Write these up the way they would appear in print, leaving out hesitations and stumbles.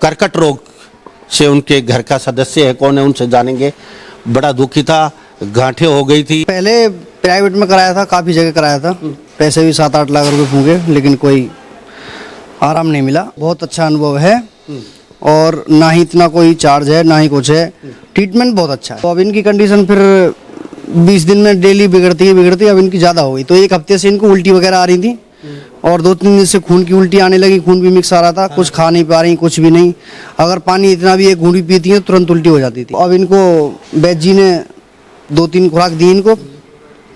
कर्कट रोग से उनके घर का सदस्य है, कौन है उनसे जानेंगे। बड़ा दुखी था, गांठें हो गई थी। पहले प्राइवेट में कराया था, काफ़ी जगह कराया था, पैसे भी 7-8 लाख रुपए फूके, लेकिन कोई आराम नहीं मिला। बहुत अच्छा अनुभव है और ना ही इतना कोई चार्ज है ना ही कुछ है, ट्रीटमेंट बहुत अच्छा है। तो अब इनकी कंडीशन फिर 20 दिन में डेली बिगड़ती अब इनकी ज़्यादा हो गई। तो एक हफ्ते से इनको उल्टी वगैरह आ रही थी और 2-3 दिन से खून की उल्टी आने लगी, खून भी मिक्स आ रहा था, कुछ खा नहीं पा रही, कुछ भी नहीं। अगर पानी इतना भी एक घूंटी पीती है तुरंत उल्टी हो जाती थी। अब इनको वैद्य जी ने 2-3 खुराक दी, इनको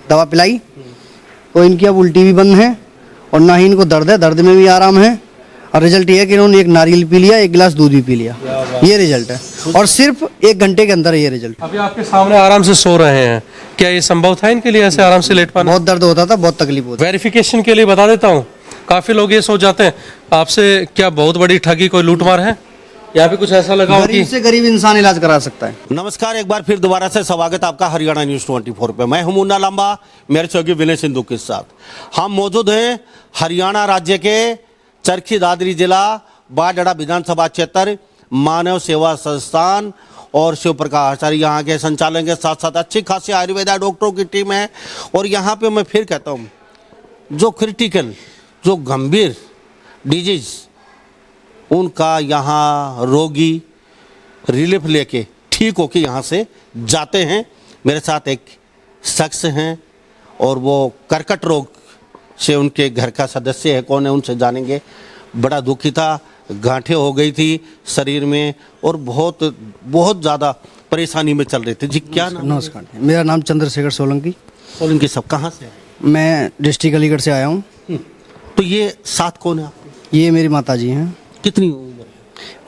दवा पिलाई, तो इनकी अब उल्टी भी बंद है और ना ही इनको दर्द है, दर्द में भी आराम है। और रिजल्ट ये है कि इन्होंने एक नारियल पी लिया, 1 गिलास दूध भी पी लिया, ये रिजल्ट है। और सिर्फ 1 घंटे के अंदर ये रिजल्ट। अभी आपके सामने आराम से सो रहे हैं, क्या ये संभव था इनके लिए ऐसे आराम से लेट पाना? बहुत दर्द होता था, बहुत तकलीफ होती। वेरिफिकेशन के लिए बता देता हूँ, काफी लोग ये सोच जाते हैं आपसे क्या बहुत बड़ी ठगी, कोई लूटमार है, यहाँ पे कुछ ऐसा लगा हो कि गरीब से गरीब इंसान इलाज करा सकता है। नमस्कार, एक बार फिर दोबारा से स्वागत है आपका हरियाणा न्यूज़ 24 पे। मैं हूं मुन्ना लांबा, मेरे सहयोगी विनय सिंधु के साथ। हम मौजूद हैं हरियाणा राज्य के चरखी दादरी जिला बाडड़ा विधानसभा क्षेत्र मानव सेवा संस्थान और शिव प्रकाश आचार्य यहाँ के संचालन के साथ साथ अच्छी खासी आयुर्वेदा डॉक्टरों की टीम है। और यहाँ पे मैं फिर कहता हूँ, जो क्रिटिकल, जो गंभीर डिजीज, उनका यहाँ रोगी रिलीफ लेके ठीक होके यहाँ से जाते हैं। मेरे साथ एक शख्स हैं और वो कर्कट रोग से उनके घर का सदस्य है, कौन है उनसे जानेंगे। बड़ा दुखी था, गांठें हो गई थी शरीर में और बहुत बहुत ज़्यादा परेशानी में चल रहे थे। जी क्या नाम? नमस्कार, मेरा नाम चंद्रशेखर सोलंकी। सोलंकी सब कहाँ से है? मैं डिस्ट्रिक्ट अलीगढ़ से आया हूँ। तो ये साथ कौन है आपके? ये मेरी माता जी हैं। कितनी उम्र है?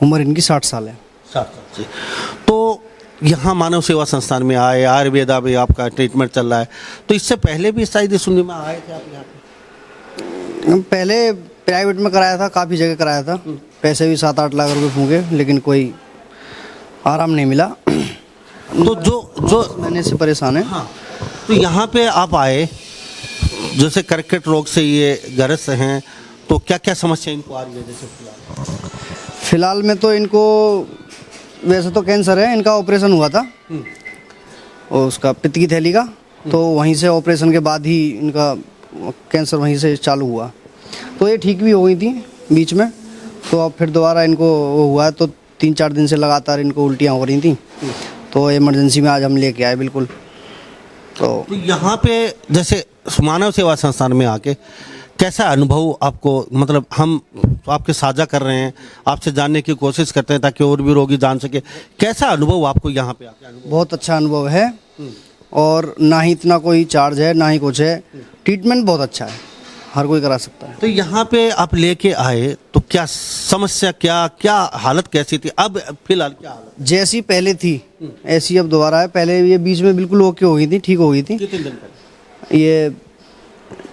उम्र इनकी 60 साल है। 60 साल से। तो यहाँ मानव सेवा संस्थान में आए, आयुर्वेदा में आपका ट्रीटमेंट चल रहा है, तो इससे पहले भी शायद सुनने में आए थे आप यहाँ पे? पहले प्राइवेट में कराया था, काफ़ी जगह कराया था, पैसे भी 7-8 लाख रुपए फूके, लेकिन कोई आराम नहीं मिला। तो जो मैंने से परेशान है। हाँ, तो यहाँ पे आप आए, जैसे कर्कट रोग से ये ग्रस्त हैं, तो क्या क्या समस्या इनको आ रही है? जैसे फिलहाल में तो इनको वैसे तो कैंसर है, इनका ऑपरेशन हुआ था और उसका पित्त की थैली का, तो वहीं से ऑपरेशन के बाद ही इनका कैंसर वहीं से चालू हुआ। तो ये ठीक भी हो गई थी बीच में, तो अब फिर दोबारा इनको वो हुआ, तो 3-4 दिन से लगातार इनको उल्टियाँ हो रही थी। तो इमरजेंसी में आज हम लेके आए बिल्कुल। तो यहाँ पे जैसे मानव सेवा संस्थान में आके कैसा अनुभव आपको, मतलब हम आपके साझा कर रहे हैं, आपसे जानने की कोशिश करते हैं ताकि और भी रोगी जान सके, कैसा अनुभव आपको यहाँ पे आके? बहुत अच्छा अनुभव है और ना ही इतना कोई चार्ज है ना ही कुछ है, ट्रीटमेंट बहुत अच्छा है, हर कोई करा सकता है। तो यहाँ पे आप लेके आए तो क्या समस्या, क्या क्या हालत कैसी थी? अब फिलहाल क्या हालत? जैसी पहले थी ऐसी अब दोबारा है। पहले ये बीच में बिल्कुल ओके हो गई थी, ठीक हो गई थी। कितने दिन पहले? ये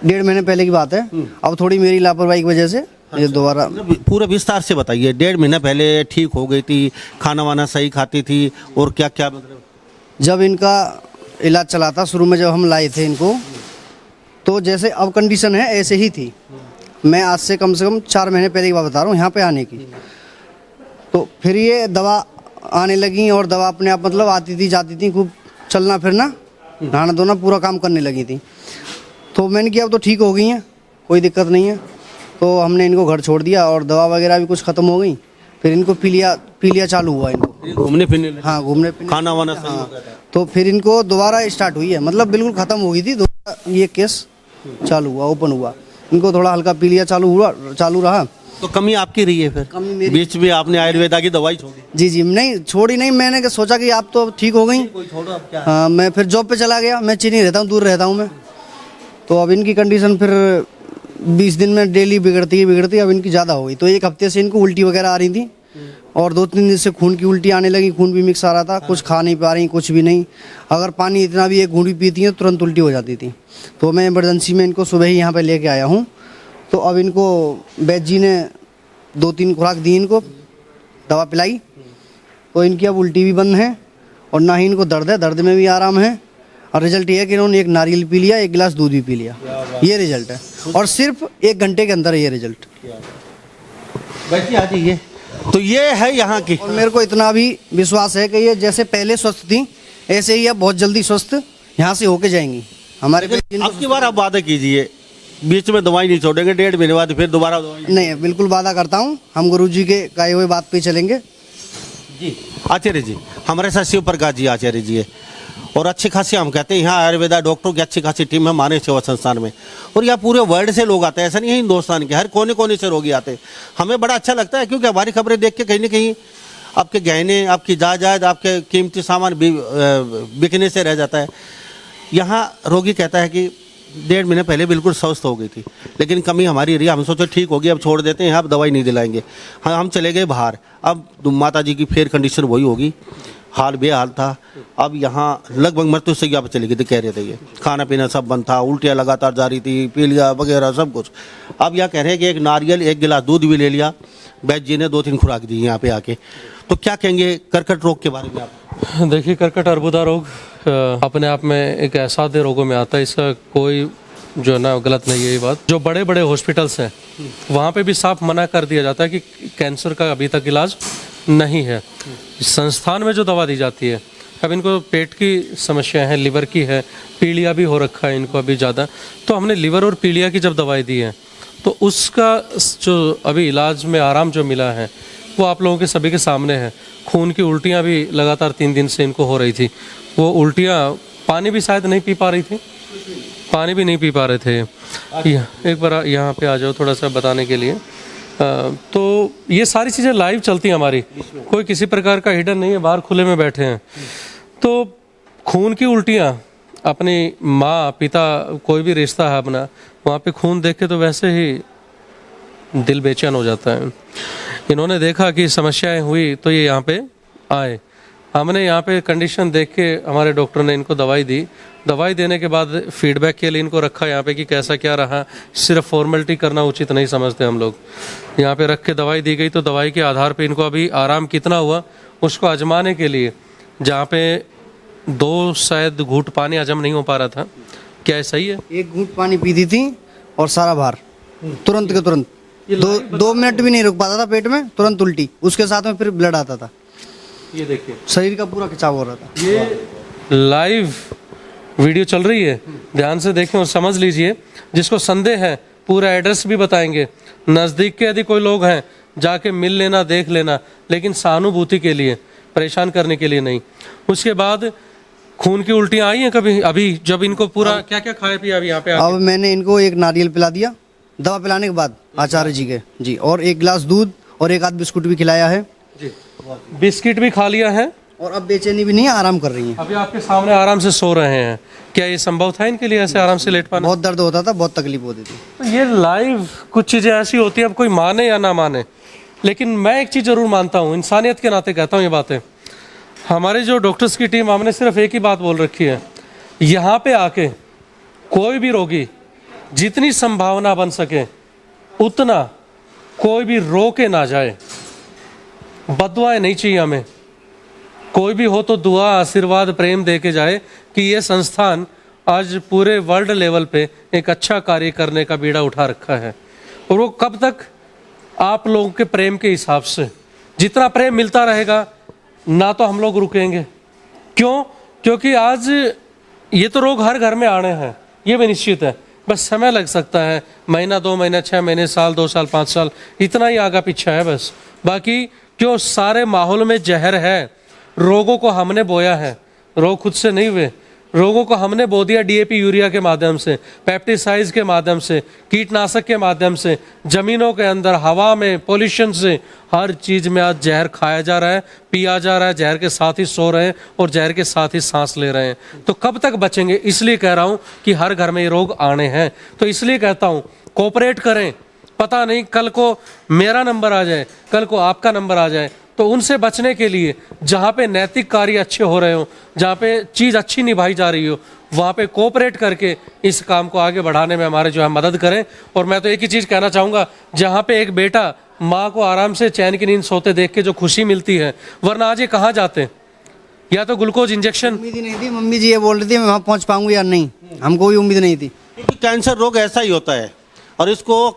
1.5 महीने पहले की बात है। अब थोड़ी मेरी लापरवाही की वजह से ये दोबारा। पूरा विस्तार से बताइए। 1.5 महीना पहले ठीक हो गई थी, खाना वाना सही खाती थी, और क्या क्या मतलब? जब इनका इलाज चला था शुरू में, जब हम लाए थे इनको, तो जैसे अब कंडीशन है ऐसे ही थी। मैं आज से कम 4 महीने पहले की बात बता रहा हूँ यहाँ पे आने की। तो फिर ये दवा आने लगी और दवा अपने आप मतलब आती थी जाती थी, खूब चलना फिरना, नहाना धोना पूरा काम करने लगी थी। तो मैंने किया अब तो ठीक हो गई हैं, कोई दिक्कत नहीं है। तो हमने इनको घर छोड़ दिया और दवा वगैरह भी कुछ ख़त्म हो गई। फिर इनको पी लिया चालू हुआ इनको घूमने फिरने लगे? हाँ, घूमने फिरने, खाना वाना सही हो हाँ। गया था? तो फिर इनको दोबारा स्टार्ट हुई है, मतलब बिल्कुल ख़त्म हो गई थी, दोबारा ये केस चालू हुआ, ओपन हुआ। इनको थोड़ा हल्का पी लिया चालू रहा। तो कमी आपकी रही है फिर? कमी मेरी। बीच में आपने आयुर्वेदा की दवाई छोड़ी? जी, नहीं छोड़ी नहीं, मैंने सोचा कि आप तो ठीक हो गई। कोई छोड़ो अब क्या? हाँ, मैं फिर जॉब पे चला गया। मैं चीनी रहता हूँ, दूर रहता हूँ मैं। तो अब इनकी कंडीशन फिर 20 दिन में डेली बिगड़ती अब इनकी ज़्यादा हो गई। तो एक हफ्ते से इनको उल्टी वगैरह आ रही थी और 2-3 दिन से खून की उल्टी आने लगी, खून भी मिक्स आ रहा था, कुछ खा नहीं पा रही, कुछ भी नहीं। अगर पानी इतना भी एक घूंटी पीती है तुरंत उल्टी हो जाती थी। तो मैं इमरजेंसी में इनको सुबह ही यहाँ पे लेके आया हूँ। तो अब इनको वैद्य जी ने 2-3 खुराक दी, इनको दवा पिलाई, तो इनकी अब उल्टी भी बंद है और ना ही इनको दर्द है, दर्द में भी आराम है। और रिजल्ट ये है कि इन्होंने एक नारियल पी लिया, 1 गिलास दूध भी पी लिया, ये रिजल्ट है। और सिर्फ 1 घंटे के अंदर ये रिजल्ट। बैठिए, आ जाइए। तो ये है यहाँ की। और मेरे को इतना भी विश्वास है कि ये जैसे पहले स्वस्थ थी ऐसे ही अब बहुत जल्दी स्वस्थ यहाँ से होके जाएंगी हमारे लेकिन अब की बार आप वादा कीजिए, बीच में दवाई नहीं छोड़ेंगे, 1.5 महीने बाद फिर दोबारा दवाई। नहीं, बिल्कुल वादा करता हूँ, हम गुरुजी के कहे हुए बात पे चलेंगे। जी आचार्य जी, हमारे साथ शिव प्रकाश जी आचार्य जी है, और अच्छी खासी हम कहते हैं यहाँ आयुर्वेदा डॉक्टरों की अच्छी खासी टीम है मानव सेवा संस्थान में, और यहाँ पूरे वर्ल्ड से लोग आते हैं, ऐसा नहीं है हिंदुस्तान के, हर कोने कोने से रोगी आते हैं। हमें बड़ा अच्छा लगता है क्योंकि हमारी खबरें देख के कहीं ना कहीं आपके गहने, आपकी जायदाद, आपके कीमती सामान बिकने से रह जाता है। यहाँ रोगी कहता है कि 1.5 महीने पहले बिल्कुल स्वस्थ हो गई थी, लेकिन कमी हमारी रही, हम सोचे ठीक होगी अब छोड़ देते हैं, अब दवाई नहीं दिलाएंगे। हाँ, हम चले गए बाहर, अब माता जी की फिर कंडीशन वही होगी, हाल बेहाल था। अब यहाँ लगभग मृत्यु से यहाँ पर चली गई थी, कह रहे थे ये, खाना पीना सब बंद था, उल्टियाँ लगातार जारी थी, पीलिया वगैरह सब कुछ। अब यहाँ कह रहे हैं कि एक नारियल 1 गिलास दूध भी ले लिया, वैद्य जी ने 2-3 खुराक दी यहाँ पे आके। तो क्या कहेंगे कर्कट रोग के बारे में आप? देखिए, कर्कट अर्बुदा रोग अपने आप में एक असाध्य रोगों में आता है, इसका कोई जो है ना गलत नहीं है ये बात। जो बड़े बड़े हॉस्पिटल्स हैं वहाँ पे भी साफ मना कर दिया जाता है कि कैंसर का अभी तक इलाज नहीं है। संस्थान में जो दवा दी जाती है, अब इनको पेट की समस्या है, लिवर की है, पीलिया भी हो रखा है इनको अभी ज़्यादा, तो हमने लिवर और पीलिया की जब दवाई दी है तो उसका जो अभी इलाज में आराम जो मिला है वो आप लोगों के सभी के सामने है। खून की उल्टियाँ भी लगातार 3 दिन से इनको हो रही थी, वो उल्टियाँ पानी भी शायद नहीं पी पा रही थी, पानी भी नहीं पी पा रहे थे। एक बार यहाँ पे आ जाओ थोड़ा सा बताने के लिए। तो ये सारी चीज़ें लाइव चलती हैं हमारी, कोई किसी प्रकार का हिडन नहीं है, बाहर खुले में बैठे हैं। तो खून की उल्टियाँ, अपनी माँ पिता कोई भी रिश्ता है अपना, वहाँ पे खून देख के तो वैसे ही दिल बेचैन हो जाता है। इन्होंने देखा कि समस्याएं हुई तो ये यहाँ पे आए, हमने यहाँ पे कंडीशन देख के हमारे डॉक्टर ने इनको दवाई दी, दवाई देने के बाद फीडबैक के लिए इनको रखा यहाँ पे कि कैसा क्या रहा। सिर्फ फॉर्मेलिटी करना उचित नहीं समझते हम लोग, यहाँ पे रख के दवाई दी गई, तो दवाई के आधार पे इनको अभी आराम कितना हुआ उसको आजमाने के लिए, जहाँ पे 2 शायद घूंट पानी हजम नहीं हो पा रहा था, क्या ये सही है? 1 घूंट पानी पीती थी और सारा बाहर तुरंत के तुरंत, 2 मिनट भी नहीं रुक पाता था पेट में, तुरंत उल्टी, उसके साथ में फिर ब्लड आता था। ये देखिए शरीर का पूरा खिंचाव हो रहा था। ये लाइव वीडियो चल रही है, ध्यान से देखें और समझ लीजिए। जिसको संदेह है पूरा एड्रेस भी बताएंगे, नज़दीक के यदि कोई लोग हैं जाके मिल लेना, देख लेना, लेकिन सहानुभूति के लिए, परेशान करने के लिए नहीं। उसके बाद खून की उल्टियाँ आई हैं कभी? अभी जब इनको पूरा क्या क्या खाया पिया अभी यहाँ पे अब मैंने इनको 1 नारियल पिला दिया दवा पिलाने के बाद आचार्य जी के जी, और 1 गिलास दूध और 1 आध बिस्कुट भी खिलाया है जी, बिस्किट भी खा लिया है, और अब बेचैनी भी नहीं है, आराम कर रही हैं। अभी आपके सामने आराम से सो रहे हैं। क्या ये संभव था इनके लिए ऐसे आराम से लेट पाना? बहुत दर्द होता था, बहुत तकलीफ होती थी। तो ये लाइव कुछ चीज़ें ऐसी होती है, अब कोई माने या ना माने, लेकिन मैं एक चीज़ जरूर मानता हूँ, इंसानियत के नाते कहता हूँ ये बातें। हमारे जो डॉक्टर्स की टीम, हमने सिर्फ एक ही बात बोल रखी है, यहाँ पे आके कोई भी रोगी जितनी संभावना बन सके उतना कोई भी रो के ना जाए। बददुआएं नहीं चाहिए हमें, कोई भी हो तो दुआ, आशीर्वाद, प्रेम दे के जाए कि ये संस्थान आज पूरे वर्ल्ड लेवल पे एक अच्छा कार्य करने का बीड़ा उठा रखा है। और वो कब तक? आप लोगों के प्रेम के हिसाब से, जितना प्रेम मिलता रहेगा ना तो हम लोग रुकेंगे। क्यों? क्योंकि आज ये तो रोग हर घर में आने हैं, ये भी निश्चित है, बस समय लग सकता है, महीना 2 महीना 6 महीने, साल 2 साल 5 साल, इतना ही आगा पीछा है बस। बाकी क्यों सारे माहौल में जहर है, रोगों को हमने बोया है, रोग खुद से नहीं हुए, रोगों को हमने बो दिया डीएपी यूरिया के माध्यम से, पेप्टिसाइड्स के माध्यम से, कीटनाशक के माध्यम से, जमीनों के अंदर, हवा में, पोल्यूशन से, हर चीज़ में आज जहर खाया जा रहा है, पिया जा रहा है, जहर के साथ ही सो रहे हैं और जहर के साथ ही सांस ले रहे हैं। तो कब तक बचेंगे? इसलिए कह रहा हूँ कि हर घर में ये रोग आने हैं। तो इसलिए कहता हूँ कोऑपरेट करें, पता नहीं कल को मेरा नंबर आ जाए, कल को आपका नंबर आ जाए, तो उनसे बचने के लिए जहाँ पे नैतिक कार्य अच्छे हो रहे हो, जहाँ पे चीज़ अच्छी निभाई जा रही हो, वहाँ पे कोऑपरेट करके इस काम को आगे बढ़ाने में हमारे जो है मदद करें। और मैं तो एक ही चीज़ कहना चाहूँगा, जहाँ पे एक बेटा माँ को आराम से चैन की नींद सोते देख के जो खुशी मिलती है, वरना आज ये कहाँ जाते, या तो ग्लूकोज इंजेक्शन। उम्मीद ही नहीं थी, मम्मी जी ये बोल रही थी मैं वहाँ पहुँच पाऊंगी या नहीं, हमको भी उम्मीद नहीं थी। क्योंकि कैंसर रोग ऐसा ही होता है और इसको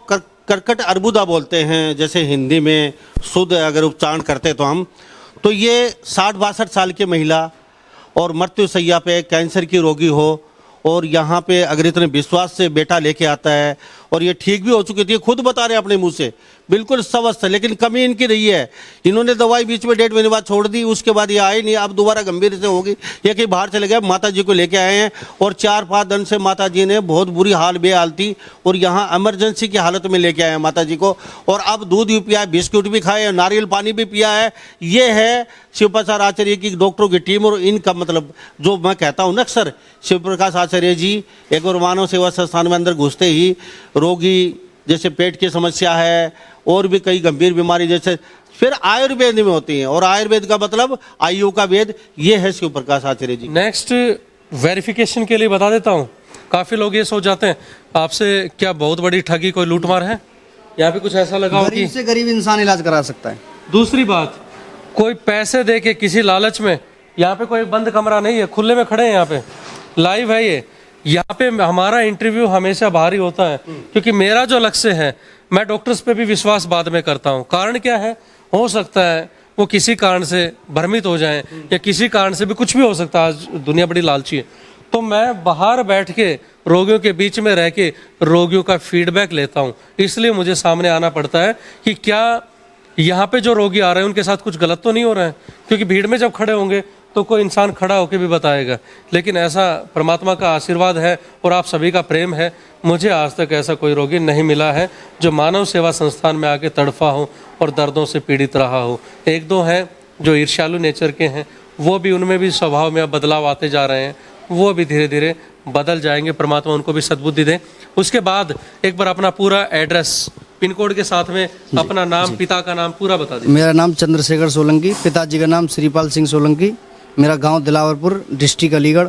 कर्कट अर्बुदा बोलते हैं, जैसे हिंदी में शुद्ध अगर उच्चारण करते तो हम, तो ये 60-62 साल की महिला और मृत्युशैया पे कैंसर की रोगी हो, और यहाँ पे अगर इतने विश्वास से बेटा लेके आता है और ये ठीक भी हो चुकी थी, खुद बता रहे हैं अपने मुंह से, बिल्कुल स्वस्थ है, लेकिन कमी इनकी रही है, इन्होंने दवाई बीच में 1.5 महीने बाद छोड़ दी, उसके बाद ये आए नहीं, अब दोबारा गंभीर से होगी, ये कहीं बाहर चले गए, माता जी को लेके आए हैं, और 4-5 दिन से माता जी ने बहुत बुरी हाल बेहाल थी, और यहाँ इमरजेंसी की हालत में लेके आए हैं माता जी को, और अब दूध भी पिया है, बिस्कुट भी खाए, नारियल पानी भी पिया है। ये है शिव प्रसाद आचार्य की डॉक्टरों की टीम, और इनका मतलब जो मैं कहता हूँ ना अक्सर, शिव प्रकाश आचार्य जी एक बार मानव सेवा संस्थान में अंदर घुसते ही रोगी जैसे पेट की समस्या है और भी कई गंभीर बीमारी जैसे फिर आयुर्वेद में होती हैं, और आयुर्वेद का मतलब आयु का वेद, ये है शिव प्रकाश आचार्य जी। नेक्स्ट वेरिफिकेशन के लिए बता देता हूँ, काफ़ी लोग ये सोच जाते हैं आपसे क्या बहुत बड़ी ठगी, कोई लूटमार है, यहाँ पे कुछ ऐसा लगा हो कि गरीब से गरीब इंसान इलाज करा सकता है। दूसरी बात, कोई पैसे दे के किसी लालच में, यहाँ पे कोई बंद कमरा नहीं है, खुले में खड़े हैं, यहाँ पे लाइव है ये, यहाँ पे हमारा इंटरव्यू हमेशा भारी होता है, क्योंकि मेरा जो लक्ष्य है, मैं डॉक्टर्स पे भी विश्वास बाद में करता हूँ। कारण क्या है, हो सकता है वो किसी कारण से भ्रमित हो जाएं, या किसी कारण से भी कुछ भी हो सकता है, आज दुनिया बड़ी लालची है, तो मैं बाहर बैठ के रोगियों के बीच में रह के रोगियों का फीडबैक लेता हूँ। इसलिए मुझे सामने आना पड़ता है कि क्या यहाँ पे जो रोगी आ रहे हैं उनके साथ कुछ गलत तो नहीं हो रहा है, क्योंकि भीड़ में जब खड़े होंगे तो कोई इंसान खड़ा होकर भी बताएगा, लेकिन ऐसा परमात्मा का आशीर्वाद है और आप सभी का प्रेम है, मुझे आज तक ऐसा कोई रोगी नहीं मिला है जो मानव सेवा संस्थान में आके तड़फा हो और दर्दों से पीड़ित रहा हो। एक दो हैं जो ईर्ष्यालु नेचर के हैं, वो भी, उनमें भी स्वभाव में अब बदलाव आते जा रहे हैं, वो भी धीरे धीरे बदल जाएंगे, परमात्मा उनको भी सद्बुद्धि दे। उसके बाद एक बार अपना पूरा एड्रेस, पिन कोड के साथ में अपना नाम, पिता का नाम पूरा बता दीजिए। मेरा नाम चंद्रशेखर सोलंकी, पिताजी का नाम श्रीपाल सिंह सोलंकी, मेरा गांव दिलावरपुर, डिस्ट्रिक्ट अलीगढ़,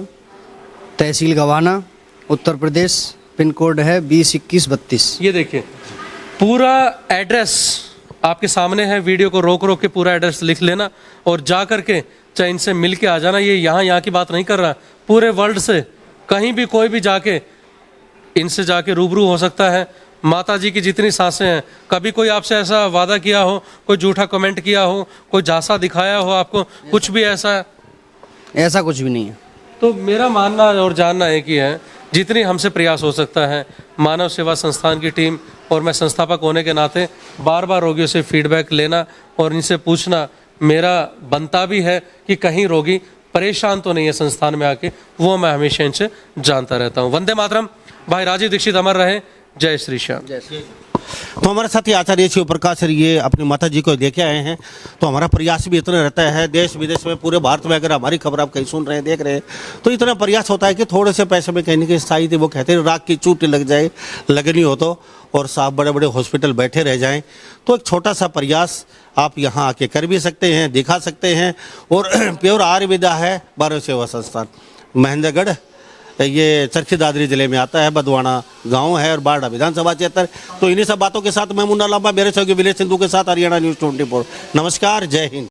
तहसील गवाना, उत्तर प्रदेश, पिन कोड है 202132। ये देखिए पूरा एड्रेस आपके सामने है, वीडियो को रोक रोक के पूरा एड्रेस लिख लेना और जा करके चाहे इनसे मिल के आ जाना। ये यहाँ की बात नहीं कर रहा, पूरे वर्ल्ड से कहीं भी कोई भी जाके इनसे जाके रूबरू हो सकता है। माता जी की जितनी सांसें हैं, कभी कोई आपसे ऐसा वादा किया हो, कोई झूठा कमेंट किया हो, कोई झांसा दिखाया हो आपको, कुछ भी ऐसा कुछ भी नहीं है। तो मेरा मानना और जानना है कि है जितनी हमसे प्रयास हो सकता है, मानव सेवा संस्थान की टीम और मैं संस्थापक होने के नाते बार बार रोगियों से फीडबैक लेना और इनसे पूछना मेरा बनता भी है कि कहीं रोगी परेशान तो नहीं है संस्थान में आके, वो मैं हमेशा इनसे जानता रहता हूँ। वंदे मातरम। भाई राजीव दीक्षित अमर रहे। जय श्री श्याम। तो हमारे साथी आचार्य शिव प्रकाश ये अपनी माता जी को देखे आए हैं, तो हमारा प्रयास भी इतना रहता है, देश विदेश में पूरे भारत में अगर हमारी खबर आप कहीं सुन रहे हैं, देख रहे हैं, तो इतना प्रयास होता है कि थोड़े से पैसे में कहीं ना कहीं स्थायी, वो कहते हैं राख की चोट लग जाए, लगनी हो तो, और साहब बड़े बड़े हॉस्पिटल बैठे रह जाएं, तो एक छोटा सा प्रयास आप यहाँ आके कर भी सकते हैं, दिखा सकते हैं। और प्योर आयुर्वेदा है मानव सेवा संस्थान, महेंद्रगढ़, ये चरखी दादरी जिले में आता है, बदवाना गांव है और बारडा विधानसभा क्षेत्र। तो इन्हीं सब बातों के साथ मैं मुन्ना लांबा, मेरे सहयोगी विनय सिंधु के साथ हरियाणा न्यूज़ 24। नमस्कार, जय हिंद।